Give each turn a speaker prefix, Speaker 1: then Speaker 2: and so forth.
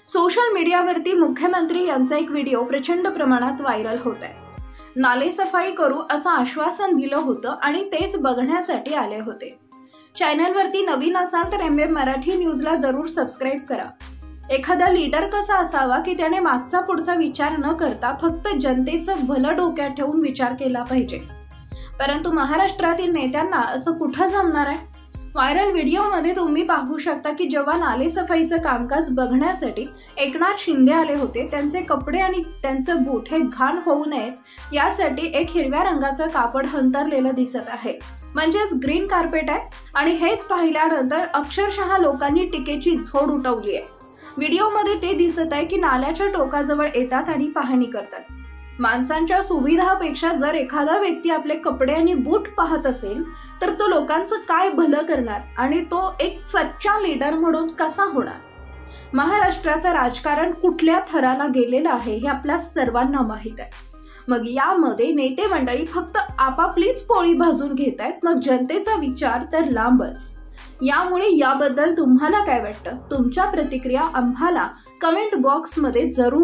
Speaker 1: Social मीडियावरती मुख्यमंत्री यांचा एक व्हिडिओ प्रचंड प्रमाणात व्हायरल होत आहे। नाले सफाई करू असं आश्वासन दिलं होतं आणि तेच बघण्यासाठी आले होते। चॅनलवरती नवीन असाल तर एमएम मराठी न्यूजला जरूर सबस्क्राइब करा। एखादा लीडर कसा असावा की त्याने मागचा पुढचा विचार न करता फक्त जनतेचं भलं डोक्यात ठेवून विचार केला पाहिजे। परंतु महाराष्ट्रातील नेत्यांना असं कुठं जमणार आहे? व्हायरल व्हिडिओमध्ये तुम्ही पाहू शकता की जेव्हा नाले सफाईचं कामकाज बघण्यासाठी एकनाथ शिंदे आले होते, त्यांचे कपडे आणि त्यांचं बूट हे घाण होऊ नयेत यासाठी एक हिरव्या रंगाचं कापड हंतरलेलं दिसत आहे, म्हणजेच ग्रीन कार्पेट आहे। आणि हेच पाहिल्यानंतर अक्षरशः लोकांनी टीकेची झोड उठवली आहे। व्हिडिओमध्ये ते दिसत आहे की नाल्याच्या टोकाजवळ येतात आणि पाहणी करतात। माणसांच्या सुविधापेक्षा जर एखादा व्यक्ती आपले कपडे आणि बूट पाहत असेल तर तो लोकांचं काय भलं करणार आणि तो एक सच्चा लीडर म्हणून कसा होणार? महाराष्ट्राचं राजकारण कुठल्या थराला गेलेलं आहे हे आपल्या सर्वांना माहीत आहे। मग यामध्ये नेते मंडळी फक्त आपापलीच पोळी भाजून घेत आहेत, मग जनतेचा विचार तर लांबच। यामुळे याबद्दल तुम्हाला काय वाटतं? तुमच्या प्रतिक्रिया आम्हाला कमेंट बॉक्समध्ये जरूर